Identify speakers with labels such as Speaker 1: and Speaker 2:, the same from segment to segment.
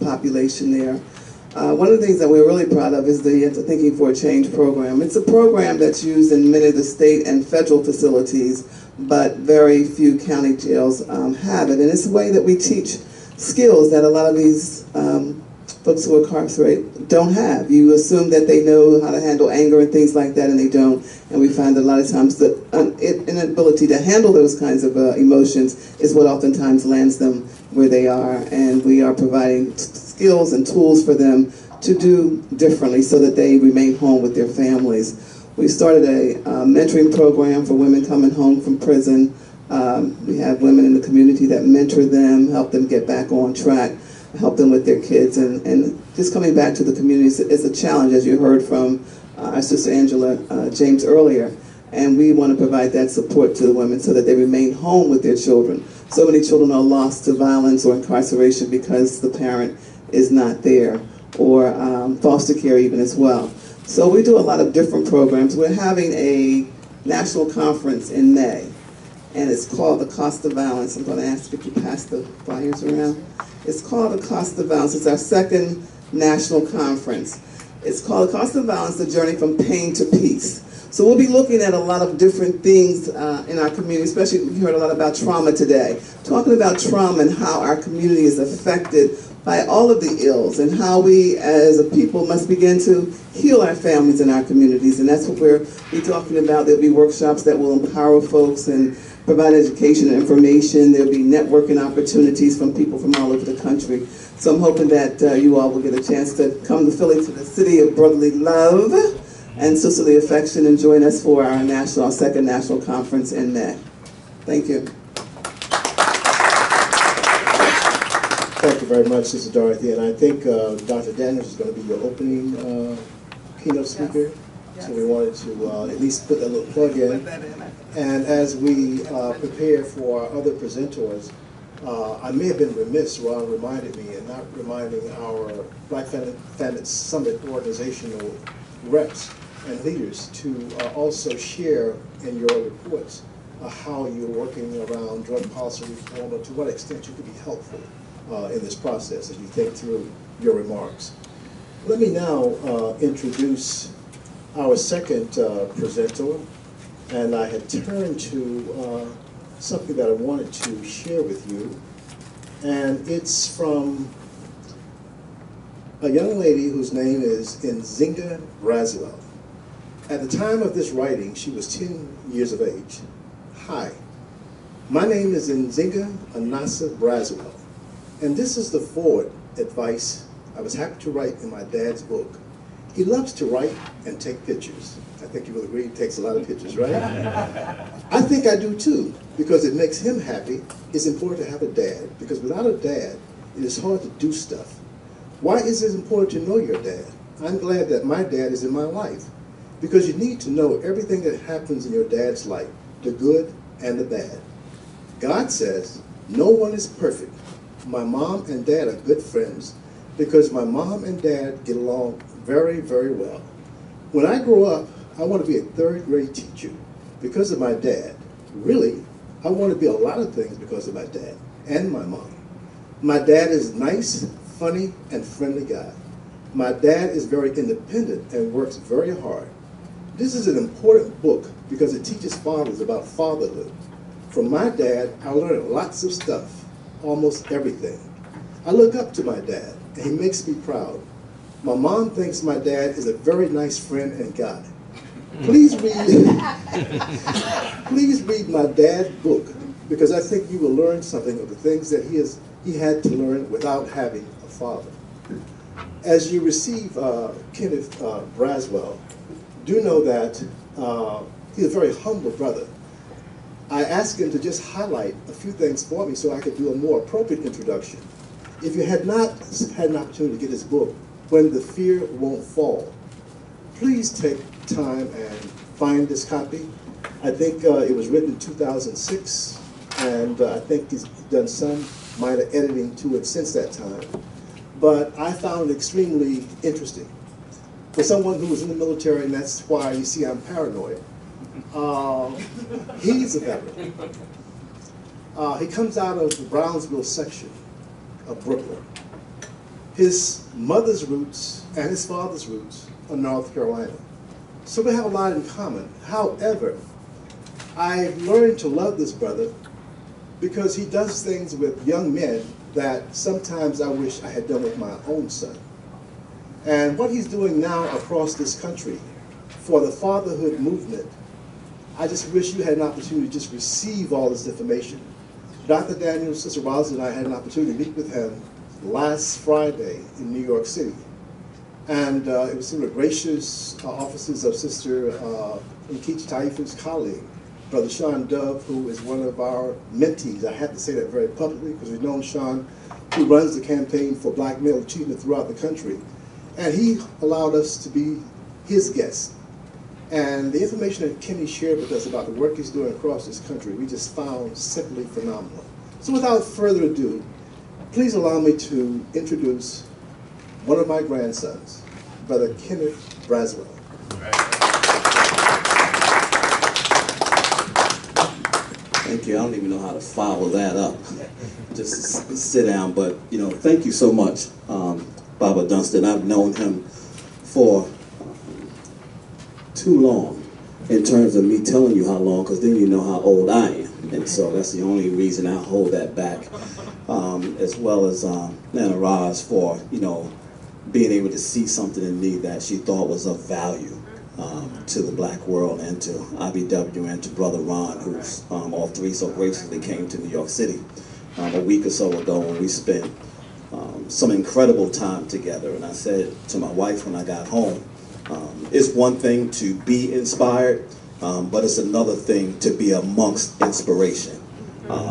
Speaker 1: population there. One of the things that we're really proud of is the Thinking for a Change program. It's a program that's used in many of the state and federal facilities, but very few county jails have it. And it's a way that we teach skills that a lot of these folks who are incarcerated don't have. You assume that they know how to handle anger and things like that, and they don't. And we find that a lot of times the inability to handle those kinds of emotions is what oftentimes lands them where they are. And we are providing skills and tools for them to do differently so that they remain home with their families. We started a mentoring program for women coming home from prison. We have women in the community that mentor them, help them get back on track, help them with their kids, and just coming back to the community is a challenge, as you heard from our sister Angela James earlier. And we want to provide that support to the women so that they remain home with their children. So many children are lost to violence or incarceration because the parent is not there, or foster care even as well. So we do a lot of different programs. We're having a national conference in May, and it's called The Cost of Violence. I'm going to ask if you pass the flyers around. It's called The Cost of Violence. It's our second national conference. It's called The Cost of Violence, The Journey from Pain to Peace. So we'll be looking at a lot of different things in our community, especially we heard a lot about trauma today. Talking about trauma and how our community is affected by all of the ills, and how we as a people must begin to heal our families and our communities. And that's what we're talking about. There'll be workshops that will empower folks and provide education and information. There'll be networking opportunities from people from all over the country. So I'm hoping that you all will get a chance to come to Philly, to the city of brotherly love and sisterly affection, and join us for our second national conference in May. Thank you.
Speaker 2: Thank you very much, Sister Dorothy. And I think Dr. Daniels is going to be your opening keynote speaker. Yes. So we wanted to at least put that little plug in. And as we prepare for our other presenters, I may have been remiss, Ron reminded me, and not reminding our Black Family Summit organizational reps and leaders to also share in your reports how you're working around drug policy reform, or to what extent you could be helpful in this process as you think through your remarks. Let me now introduce our second presenter, and I had turned to something that I wanted to share with you, and it's from a young lady whose name is Nzinga Braswell. At the time of this writing, she was 10 years of age. Hi, my name is Nzinga Anasa Braswell, and this is the forward advice I was happy to write in my dad's book. He loves to write and take pictures. I think you will agree he takes a lot of pictures, right? I think I do too, because it makes him happy. It's important to have a dad, because without a dad, it is hard to do stuff. Why is it important to know your dad? I'm glad that my dad is in my life, because you need to know everything that happens in your dad's life, the good and the bad. God says, no one is perfect. My mom and dad are good friends, because my mom and dad get along very, very well. When I grow up, I want to be a third grade teacher because of my dad. Really, I want to be a lot of things because of my dad and my mom. My dad is nice, funny, and friendly guy. My dad is very independent and works very hard. This is an important book because it teaches fathers about fatherhood. From my dad, I learned lots of stuff, almost everything. I look up to my dad, and he makes me proud. My mom thinks my dad is a very nice friend and guy. Please read my dad's book, because I think you will learn something of the things that he had to learn without having a father. As you receive Kenneth Braswell, do know that he's a very humble brother. I asked him to just highlight a few things for me so I could do a more appropriate introduction. If you had not had an opportunity to get his book, When the Fear Won't Fall, please take time and find this copy. I think it was written in 2006, and I think he's done some minor editing to it since that time. But I found it extremely interesting. For someone who was in the military, and that's why you see I'm paranoid, he's a veteran. He comes out of the Brownsville section of Brooklyn. His mother's roots and his father's roots are North Carolina. So we have a lot in common. However, I've learned to love this brother because he does things with young men that sometimes I wish I had done with my own son. And what he's doing now across this country for the fatherhood movement, I just wish you had an opportunity to just receive all this information. Dr. Daniels, Sister Roslyn and I had an opportunity to meet with him last Friday in New York City. And it was through the gracious offices of Sister Nkechi Taifu's colleague, Brother Sean Dove, who is one of our mentees. I have to say that very publicly because we've known Sean, who runs the campaign for Black male achievement throughout the country. And he allowed us to be his guest. And the information that Kenny shared with us about the work he's doing across this country, we just found simply phenomenal. So without further ado, please allow me to introduce one of my grandsons, Brother Kenneth Braswell.
Speaker 3: Thank you. I don't even know how to follow that up. Just sit down, but thank you so much, Baba Dunstan. I've known him for too long in terms of me telling you how long, because then you know how old I am. And so that's the only reason I hold that back, as well as Nana Roz for, being able to see something in me that she thought was of value to the black world and to IBW and to Brother Ron, who's all three so graciously came to New York City a week or so ago when we spent some incredible time together. And I said to my wife when I got home, it's one thing to be inspired, but it's another thing to be amongst inspiration.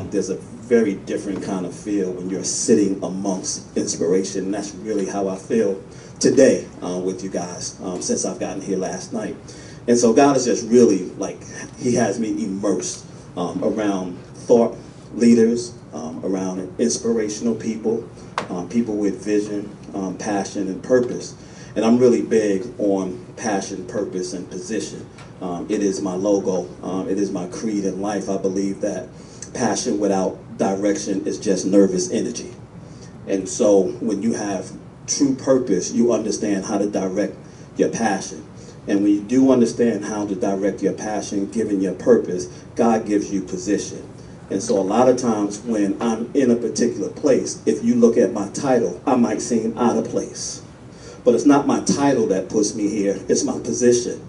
Speaker 3: There's a very different kind of feel when you're sitting amongst inspiration, and that's really how I feel today with you guys since I've gotten here last night. And so God is just really, he has me immersed around thought leaders, around inspirational people, people with vision, passion, and purpose. And I'm really big on passion, purpose, and position. It is my logo. It is my creed in life. I believe that passion without direction is just nervous energy. And so when you have true purpose, you understand how to direct your passion. And when you do understand how to direct your passion, given your purpose, God gives you position. And so a lot of times when I'm in a particular place, if you look at my title, I might seem out of place. But it's not my title that puts me here, it's my position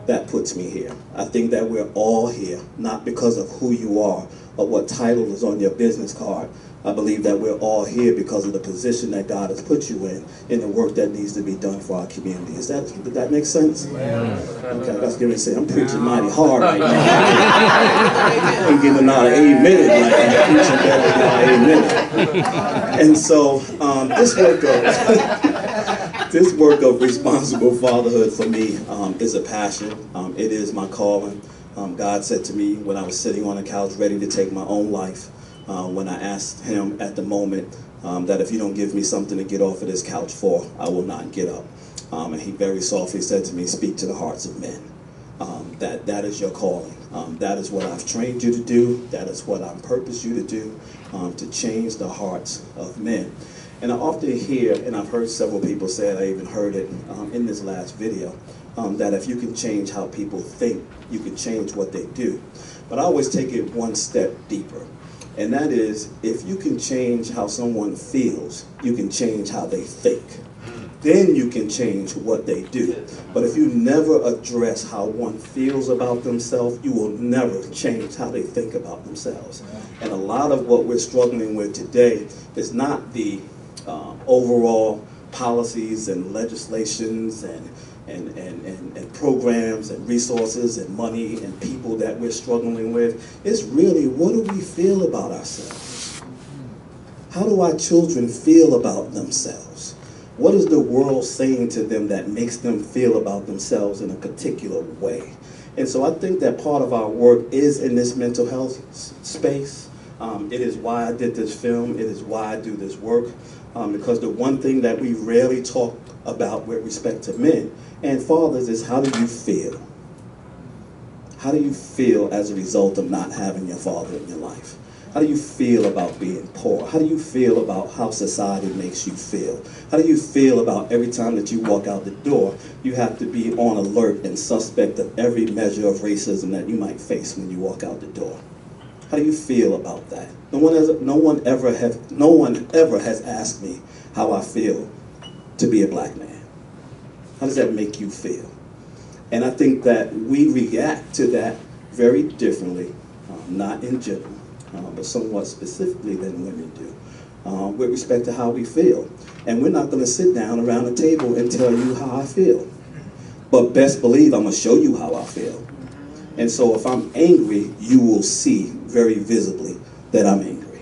Speaker 3: that puts me here. I think that we're all here, not because of who you are or what title is on your business card. I believe that we're all here because of the position that God has put you in the work that needs to be done for our community. Did that make sense? Yeah. Okay, that's going to say I'm preaching mighty hard right now. I ain't giving out an amen like I'm preaching better than an amen. And so this work of responsible fatherhood for me is a passion. It is my calling. God said to me when I was sitting on the couch ready to take my own life, when I asked him at the moment that if you don't give me something to get off of this couch for, I will not get up. And he very softly said to me, speak to the hearts of men. That is your calling. That is what I've trained you to do. That is what I've purposed you to do, to change the hearts of men. And I often hear, and I've heard several people say it, I even heard it in this last video, that if you can change how people think, you can change what they do. But I always take it one step deeper. And that is, if you can change how someone feels, you can change how they think. Then you can change what they do. But if you never address how one feels about themselves, you will never change how they think about themselves. And a lot of what we're struggling with today is not the overall policies and legislations and programs and resources and money and people that we're struggling with. It's really, what do we feel about ourselves? How do our children feel about themselves? What is the world saying to them that makes them feel about themselves in a particular way? And so I think that part of our work is in this mental health space. It is why I did this film. It is why I do this work. Because the one thing that we rarely talk about with respect to men and fathers is, how do you feel? How do you feel as a result of not having your father in your life? How do you feel about being poor? How do you feel about how society makes you feel? How do you feel about every time that you walk out the door, you have to be on alert and suspect of every measure of racism that you might face when you walk out the door? How do you feel about that? No one ever has asked me how I feel to be a black man. How does that make you feel? And I think that we react to that very differently, not in general, but somewhat specifically than women do, with respect to how we feel. And we're not going to sit down around the table and tell you how I feel. But best believe I'm going to show you how I feel. And so if I'm angry, you will see very visibly that I'm angry.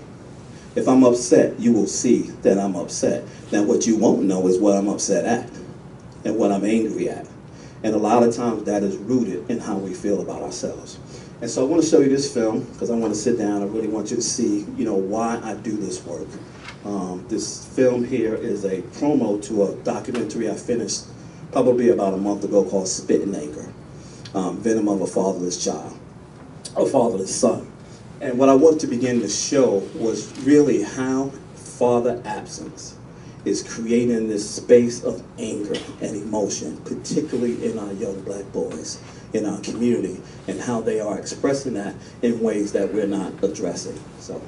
Speaker 3: If I'm upset, you will see that I'm upset. Now what you won't know is what I'm upset at and what I'm angry at. And a lot of times that is rooted in how we feel about ourselves. And so I want to show you this film because I want to sit down. I really want you to see, why I do this work. This film here is a promo to a documentary I finished probably about a month ago called Spit and Anger, Venom of a Fatherless Child, a Fatherless Son. And what I wanted to begin to show was really how father absence is creating this space of anger and emotion, particularly in our young black boys in our community, and how they are expressing that in ways that we're not addressing. So.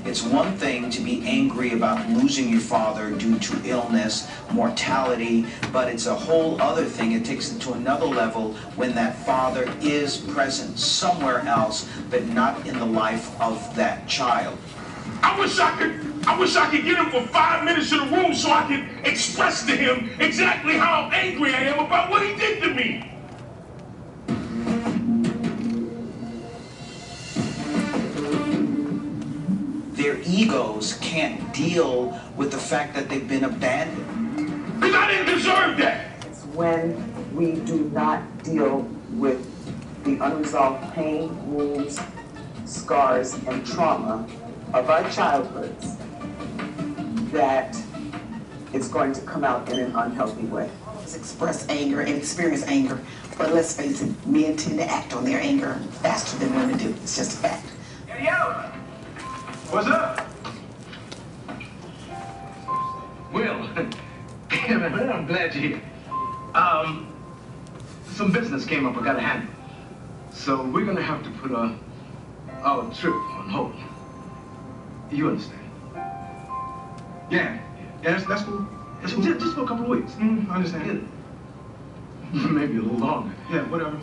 Speaker 4: It's one thing to be angry about losing your father due to illness, mortality, but it's a whole other thing. It takes it to another level when that father is present somewhere else, but not in the life of that child.
Speaker 5: I wish I could get him for 5 minutes in the room so I could express to him exactly how angry I am about what he did to me.
Speaker 4: Their egos can't deal with the fact that they've been abandoned.
Speaker 5: Because I didn't deserve that.
Speaker 6: It's when we do not deal with the unresolved pain, wounds, scars, and trauma of our childhoods that it's going to come out in an unhealthy way.
Speaker 7: Express anger and experience anger, but let's face it, men tend to act on their anger faster than women do. It's just a fact.
Speaker 5: Hey, yo! What's up? Will, I'm glad you're here. Some business came up I gotta handle. So we're gonna have to put our trip on hold. You understand? Yeah, that's cool. Just for a couple of weeks. I understand. Yeah. Maybe a little longer. Yeah, whatever.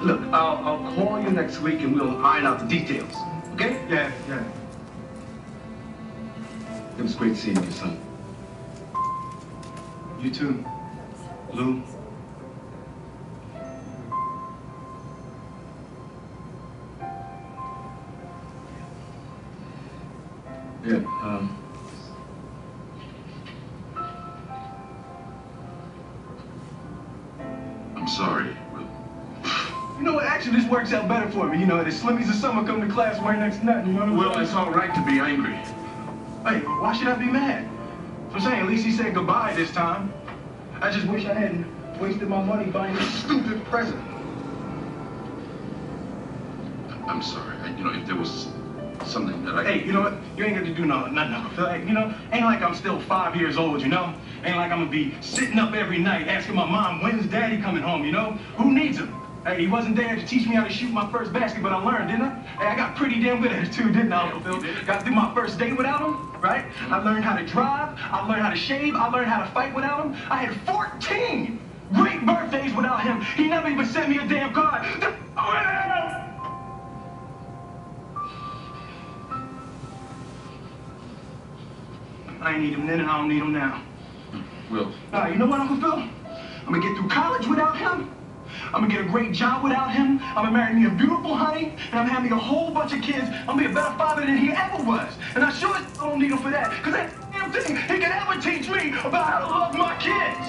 Speaker 5: Look, I'll call you next week and we'll iron out the details. Okay? Yeah. It was great seeing you, son. You too, Lou. Yeah, I'm sorry, Will. You know what, actually this works out better for me, the Slimmies of summer come to class right next to nothing, Well, it's all right to be angry. Hey, why should I be mad? I'm saying, at least he said goodbye this time. I just wish I hadn't wasted my money buying this stupid present.
Speaker 8: I'm sorry. If there was something that I...
Speaker 5: Hey, you know what? You ain't got to do nothing. Ain't like I'm still 5 years old, Ain't like I'm going to be sitting up every night asking my mom, when's Daddy coming home, Who needs him? Hey, he wasn't there to teach me how to shoot my first basket, but I learned, didn't I? Hey, I got pretty damn good at it too, didn't I, Uncle Phil? Got through my first day without him, right? I learned how to drive, I learned how to shave, I learned how to fight without him. I had 14 great birthdays without him. He never even sent me a damn card. I ain't need him then and I don't need him now.
Speaker 8: Well,
Speaker 5: You know what, Uncle Phil? I'm gonna get through college without him. I'm gonna get a great job without him. I'm gonna marry me a beautiful honey, and I'm having a whole bunch of kids. I'm gonna be a better father than he ever was. And I sure don't need him for that, because that damn thing he can ever teach me about how to love my kids.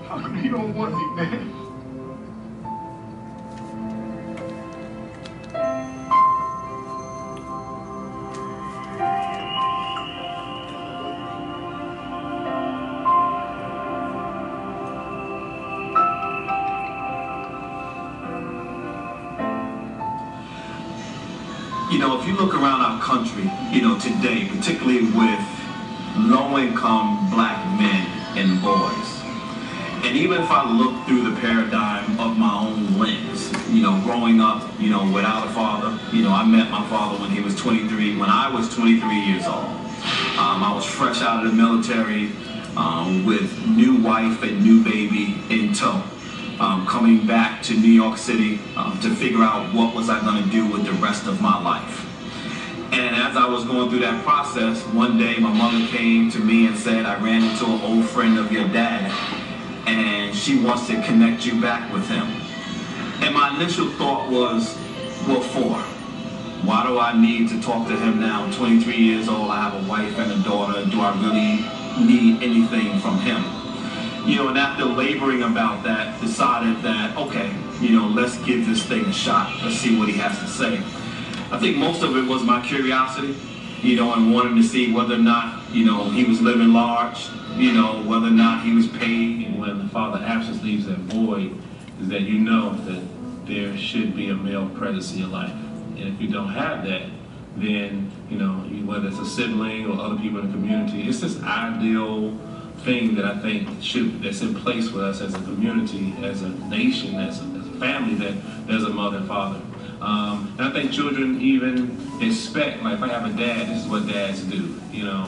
Speaker 5: How come you don't want me, man?
Speaker 9: You know, if you look around our country, you know, today, particularly with low-income black men and boys, and even if I look through the paradigm of my own lens, you know, growing up, you know, without a father, you know, I met my father when he was 23, when I was 23 years old. I was fresh out of the military with new wife and new baby in tow. Coming back to New York City to figure out what was I going to do with the rest of my life. And as I was going through that process, one day my mother came to me and said, I ran into an old friend of your dad, and she wants to connect you back with him. And my initial thought was, what for? Why do I need to talk to him now? I'm 23 years old, I have a wife and a daughter. Do I really need anything from him? You know, and after laboring about that, decided that, okay, you know, let's give this thing a shot. Let's see what he has to say. I think most of it was my curiosity, you know, and wanting to see whether or not, you know, he was living large, you know, whether or not he was paid.
Speaker 10: And when the father absence leaves that void, is that you know that there should be a male presence in your life. And if you don't have that, then, you know, whether it's a sibling or other people in the community, it's this ideal thing that I think that's in place with us as a community, as a nation, as a family, that there's a mother and father. And I think children even expect, like, if I have a dad, this is what dads do. You know,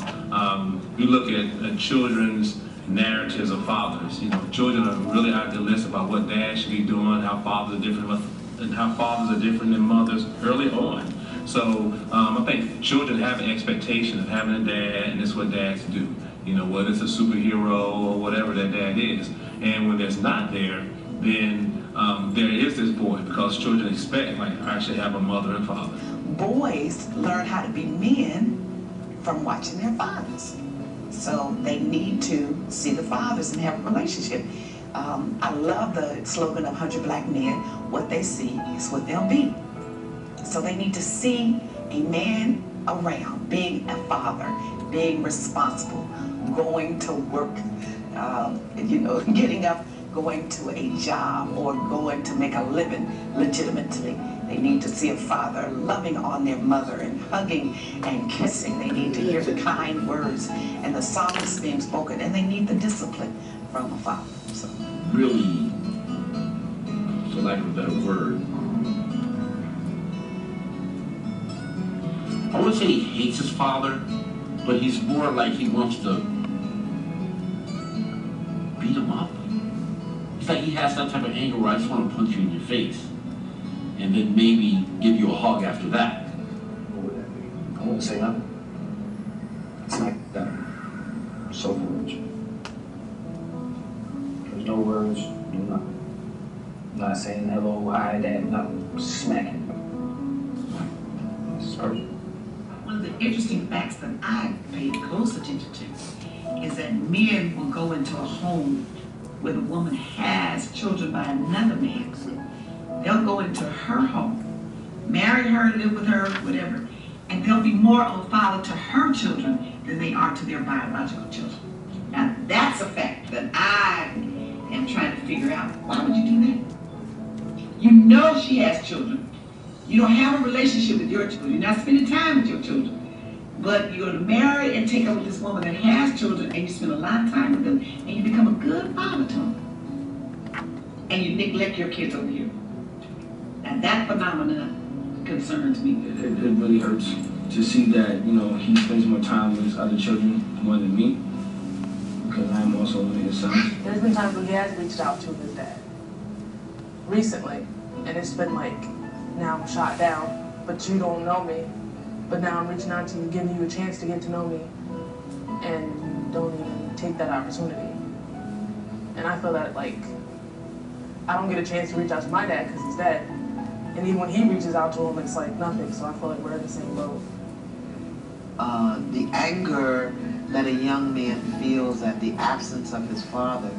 Speaker 10: you look at children's narratives of fathers. You know, children are really idealistic about what dads should be doing, how fathers are different, and how fathers are different than mothers early on. So I think children have an expectation of having a dad, and this is what dads do. You know, whether it's a superhero or whatever that dad is. And when there's not there, then there is this void, because children expect, like, I should have a mother and father.
Speaker 7: Boys learn how to be men from watching their fathers. So they need to see the fathers and have a relationship. I love the slogan of 100 Black Men, what they see is what they'll be. So they need to see a man around, being a father, being responsible, going to work, you know, getting up, going to a job, or going to make a living legitimately. They need to see a father loving on their mother and hugging and kissing. They need to hear the kind words and the songs being spoken, and they need the discipline from a father. So.
Speaker 8: Really, for lack of a better word, I wouldn't say he hates his father, but he's more like he wants to beat him up. It's like he has that type of anger where I just want to punch you in your face, and then maybe give you a hug after that.
Speaker 11: What would that be? I wouldn't say nothing. It's like that. So much. There's no words, no nothing. I'm not saying hello, hi, dad, nothing. Smacking. Sorry.
Speaker 7: One of the interesting facts that I paid close attention to is that men will go into a home where the woman has children by another man. They'll go into her home, marry her, live with her, whatever, and they'll be more of a father to her children than they are to their biological children. Now, that's a fact that I am trying to figure out. Why would you do that? You know she has children. You don't have a relationship with your children. You're not spending time with your children. But you're going to marry and take up with this woman that has children, and you spend a lot of time with them, and you become a good father to them. And you neglect your kids over here. And that phenomenon concerns me.
Speaker 11: It really hurts to see that, you know, he spends more time with his other children more than me, because I'm also one of his sons.
Speaker 12: There's been times when he has reached out to his dad recently, and it's been like, now I'm shot down, but you don't know me, but now I'm reaching out to you, giving you a chance to get to know me, and you don't even take that opportunity. And I feel that, like, I don't get a chance to reach out to my dad because he's dead, and even when he reaches out to him, it's like nothing, so I feel like we're in the same boat.
Speaker 6: The anger that a young man feels at the absence of his father,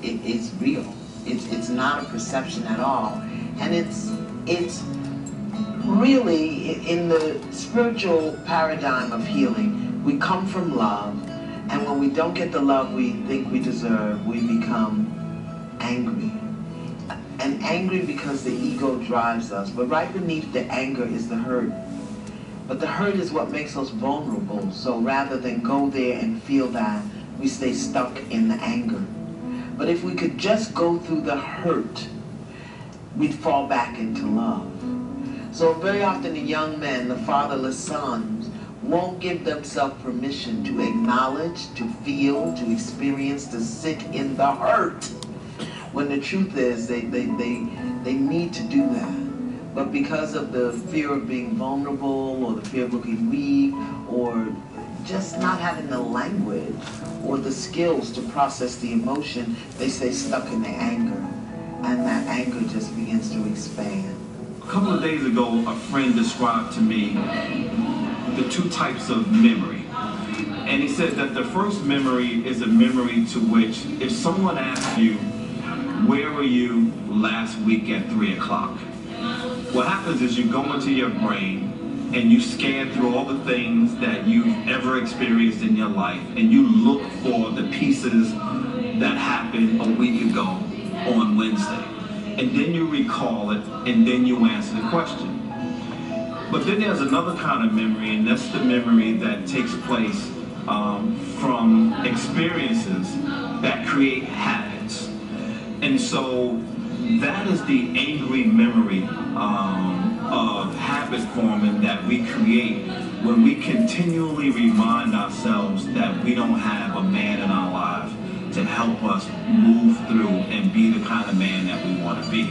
Speaker 6: it's real. It's not a perception at all. And it's really, in the spiritual paradigm of healing, we come from love, and when we don't get the love we think we deserve, we become angry. And angry because the ego drives us, but right beneath the anger is the hurt. But the hurt is what makes us vulnerable, so rather than go there and feel that, we stay stuck in the anger. But if we could just go through the hurt, we'd fall back into love. So very often the young men, the fatherless sons, won't give themselves permission to acknowledge, to feel, to experience, to sit in the hurt. When the truth is, they need to do that. But because of the fear of being vulnerable, or the fear of looking weak, or just not having the language or the skills to process the emotion, they stay stuck in their anger. And that anger just begins to expand.
Speaker 9: A couple of days ago, a friend described to me the two types of memory. And he said that the first memory is a memory to which, if someone asks you, where were you last week at 3 o'clock? What happens is you go into your brain and you scan through all the things that you've ever experienced in your life, and you look for the pieces that happened a week ago on Wednesday. And then you recall it, and then you answer the question. But then there's another kind of memory, and that's the memory that takes place from experiences that create habits. And so that is the angry memory of habit forming that we create when we continually remind ourselves that we don't have a man in our lives to help us move through and be the kind of man that we want to be.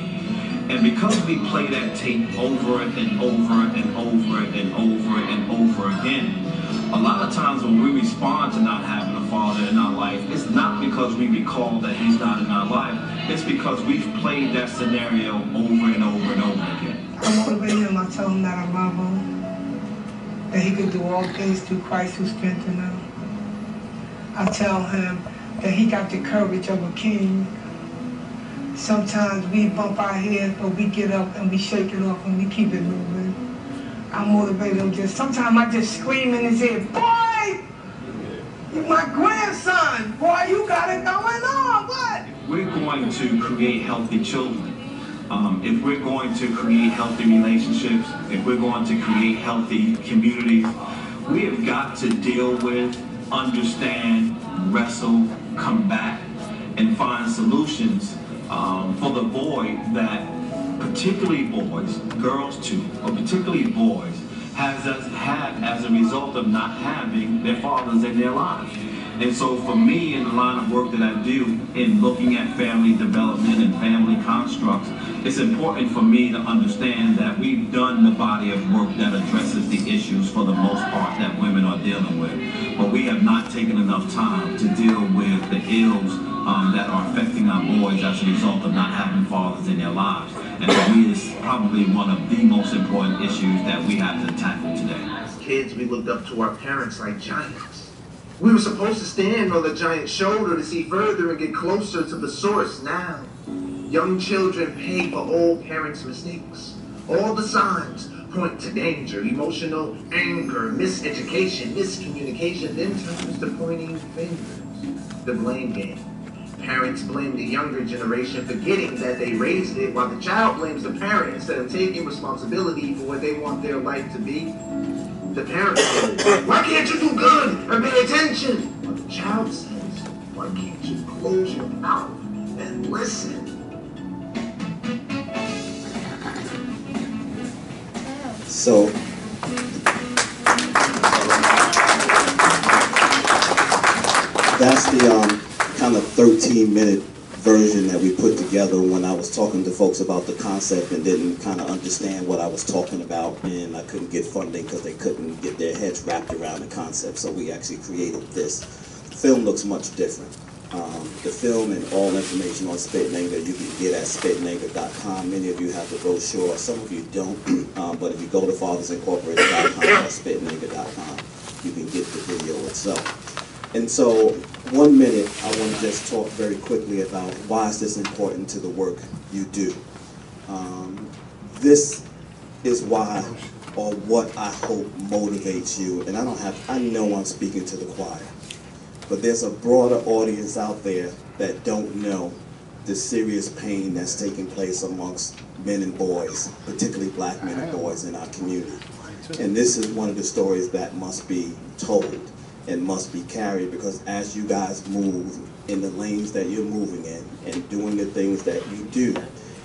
Speaker 9: And because we play that tape over and over and over and over and over again, a lot of times when we respond to not having a father in our life, it's not because we recall that he's not in our life. It's because we've played that scenario over and over and over again.
Speaker 13: I motivate him. I tell him that I love him, that he can do all things through Christ who strengthens him. I tell him that he got the courage of a king. Sometimes we bump our heads, but we get up and we shake it off and we keep it moving. I motivate him sometimes I just scream in his ear, boy, you're my grandson, boy, you got it going on, what?
Speaker 9: We're going to create healthy children. If we're going to create healthy relationships, if we're going to create healthy communities, we have got to deal with, understand, wrestle, combat, and find solutions for the void that particularly boys, girls too, or particularly boys, had as a result of not having their fathers in their lives. And so for me, in the line of work that I do in looking at family development and family constructs, it's important for me to understand that we've done the body of work that addresses the issues for the most part that women are dealing with. But we have not taken enough time to deal with the ills that are affecting our boys as a result of not having fathers in their lives. And for me, it's probably one of the most important issues that we have to tackle today.
Speaker 14: As kids, we looked up to our parents like giants. We were supposed to stand on the giant's shoulder to see further and get closer to the source. Now, young children pay for old parents' mistakes. All the signs point to danger, emotional anger, miseducation, miscommunication, then turns to pointing fingers. The blame game. Parents blame the younger generation, forgetting that they raised it, while the child blames the parent instead of taking responsibility for what they want their life to be. The parent says, why can't you do good and pay attention? But the child says, why can't you close your mouth and listen?
Speaker 3: So, that's the kind of 13-minute version that we put together when I was talking to folks about the concept and didn't kind of understand what I was talking about, and I couldn't get funding because they couldn't get their heads wrapped around the concept. So we actually created this. The film looks much different. The film and all information on Spit and Anger you can get at spittandanger.com. Many of you have the brochure, some of you don't, but if you go to fathersincorporated.com or spittandanger.com, you can get the video itself. And so, 1 minute, I want to just talk very quickly about why is this important to the work you do. This is why, or what I hope motivates you, and I know I'm speaking to the choir, but there's a broader audience out there that don't know the serious pain that's taking place amongst men and boys, particularly black men and boys in our community. And this is one of the stories that must be told and must be carried, because as you guys move in the lanes that you're moving in and doing the things that you do,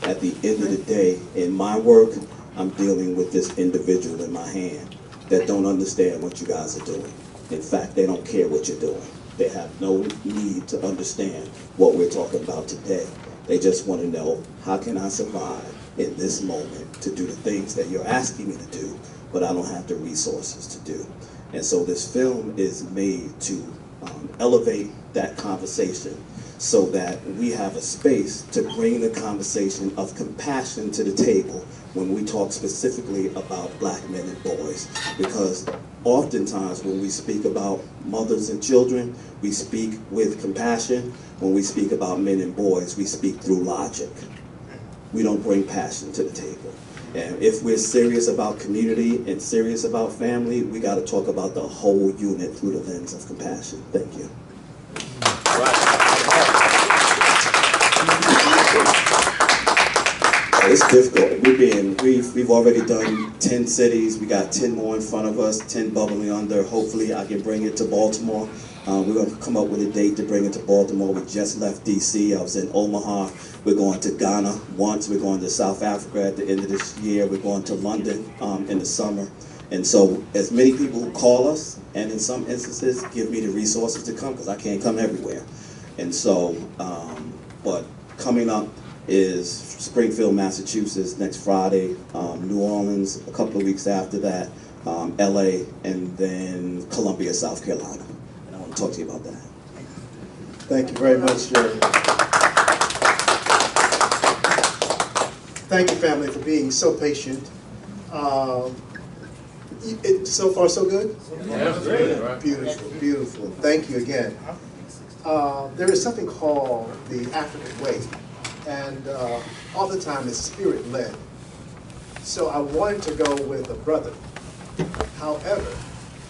Speaker 3: at the end of the day, in my work, I'm dealing with this individual in my hand that don't understand what you guys are doing. In fact, they don't care what you're doing. They have no need to understand what we're talking about today. They just want to know, how can I survive in this moment to do the things that you're asking me to do, but I don't have the resources to do. And so this film is made to elevate that conversation so that we have a space to bring the conversation of compassion to the table when we talk specifically about black men and boys. Because oftentimes when we speak about mothers and children, we speak with compassion. When we speak about men and boys, we speak through logic. We don't bring passion to the table. And if we're serious about community and serious about family, we got to talk about the whole unit through the lens of compassion. Thank you. It's difficult. We've already done 10 cities. We got 10 more in front of us, 10 bubbling under. Hopefully I can bring it to Baltimore. We're going to come up with a date to bring it to Baltimore. We just left D.C. I was in Omaha. We're going to Ghana once. We're going to South Africa at the end of this year. We're going to London in the summer. And so as many people who call us, and in some instances, give me the resources to come, because I can't come everywhere. And so, but coming up is Springfield, Massachusetts next Friday, New Orleans a couple of weeks after that, LA, and then Columbia, South Carolina. And I want to talk to you about that.
Speaker 2: Thank you very much, Jerry. Thank you, family, for being so patient. So far, so good?
Speaker 10: Yeah, great.
Speaker 2: Beautiful, beautiful. Thank you again. There is something called the African way, and oftentimes it's spirit-led. So I wanted to go with a brother. However,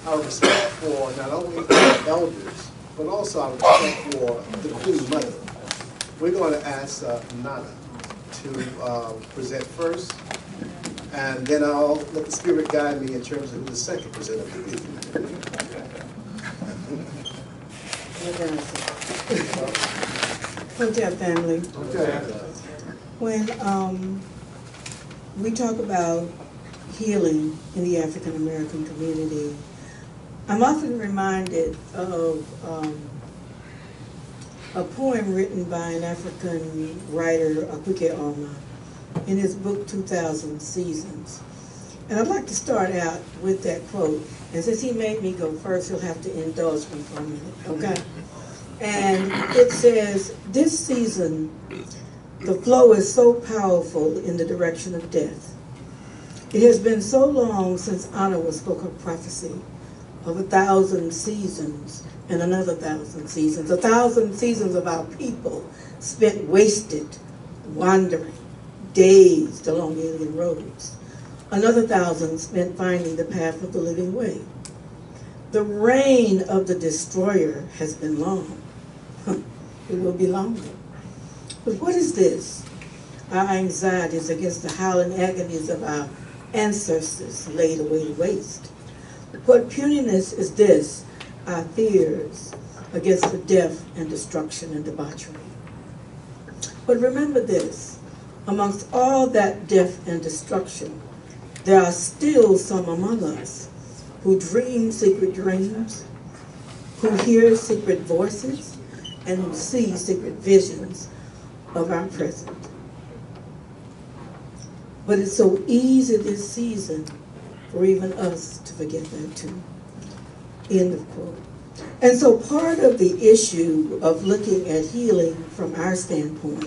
Speaker 2: our respect for not only our elders, but also our respect for the Queen Mother. We're going to ask Nana to present first, and then I'll let the Spirit guide me in terms of who the second presenter will be.
Speaker 15: Hotel family.
Speaker 2: Okay.
Speaker 15: When we talk about healing in the African American community, I'm often reminded of a poem written by an African writer, Akweke Oma, in his book 2000 Seasons. And I'd like to start out with that quote. And since he made me go first, he'll have to indulge me for a minute, okay? And it says, this season, the flow is so powerful in the direction of death. It has been so long since Anawa spoke of prophecy of 1,000 seasons and another 1,000 seasons. 1,000 seasons of our people spent wasted, wandering, dazed along alien roads. Another 1,000 spent finding the path of the living way. The reign of the destroyer has been long. It will be longer. But what is this? Our anxieties against the howling agonies of our ancestors laid away to waste. What puniness is this? Our fears against the death and destruction and debauchery. But remember this, amongst all that death and destruction, there are still some among us who dream secret dreams, who hear secret voices, and who see secret visions of our present. But it's so easy this season for even us to forget that too. End of quote. And so part of the issue of looking at healing from our standpoint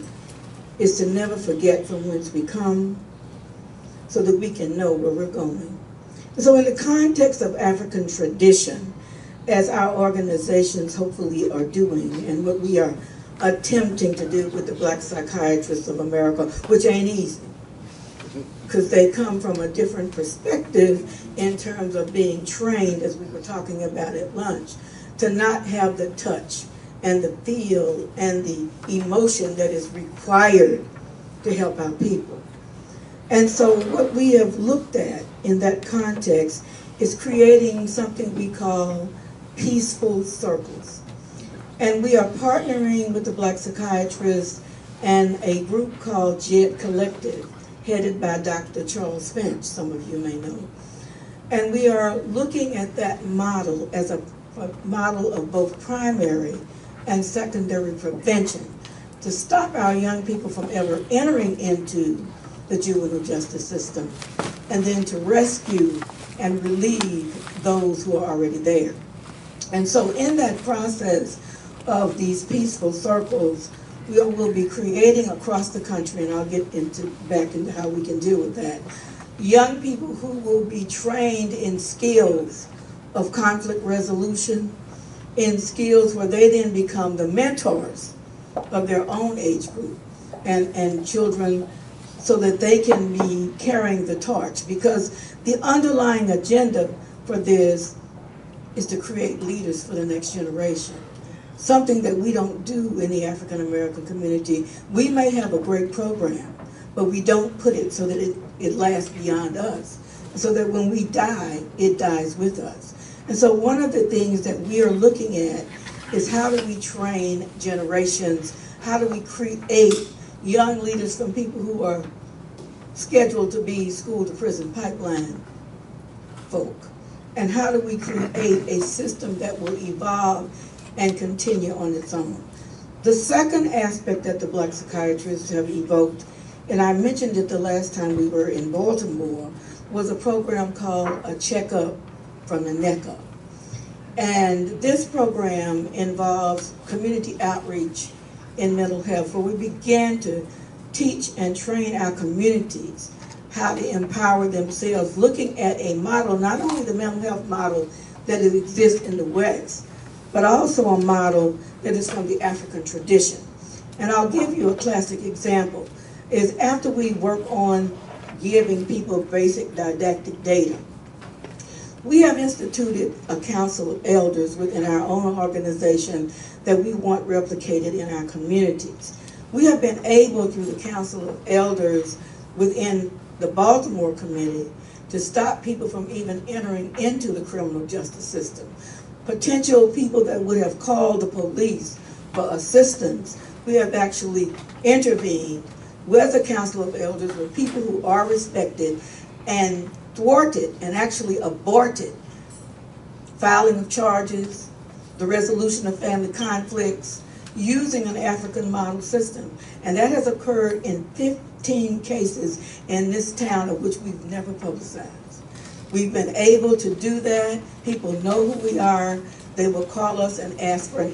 Speaker 15: is to never forget from whence we come so that we can know where we're going. So in the context of African tradition, as our organizations hopefully are doing, and what we are attempting to do with the Black Psychiatrists of America, which ain't easy, because they come from a different perspective in terms of being trained, as we were talking about at lunch, to not have the touch and the feel and the emotion that is required to help our people. And so what we have looked at in that context is creating something we call peaceful circles. And we are partnering with the Black Psychiatrists and a group called JED Collective, headed by Dr. Charles Finch, some of you may know. And we are looking at that model as a model of both primary and secondary prevention to stop our young people from ever entering into the juvenile justice system, and then to rescue and relieve those who are already there. And so in that process of these peaceful circles, we will be creating across the country, and I'll get back into how we can deal with that, young people who will be trained in skills of conflict resolution, in skills where they then become the mentors of their own age group and children, so that they can be carrying the torch. Because the underlying agenda for this is to create leaders for the next generation. Something that we don't do in the African American community. We may have a great program, but we don't put it so that it lasts beyond us, so that when we die, it dies with us. And so one of the things that we are looking at is how do we train generations? How do we create young leaders from people who are scheduled to be school to prison pipeline folk? And how do we create a system that will evolve and continue on its own? The second aspect that the Black Psychiatrists have evoked, and I mentioned it the last time we were in Baltimore, was a program called A Checkup from the Neck Up. And this program involves community outreach in mental health, where we began to teach and train our communities how to empower themselves, looking at a model, not only the mental health model that exists in the West, but also a model that is from the African tradition. And I'll give you a classic example, is after we work on giving people basic didactic data, we have instituted a council of elders within our own organization that we want replicated in our communities. We have been able, through the council of elders within the Baltimore committee, to stop people from even entering into the criminal justice system. Potential people that would have called the police for assistance, we have actually intervened with the council of elders, with people who are respected, and thwarted and actually aborted filing of charges, the resolution of family conflicts, using an African model system. And that has occurred in 15 cases in this town, of which we've never publicized. We've been able to do that. People know who we are. They will call us and ask for an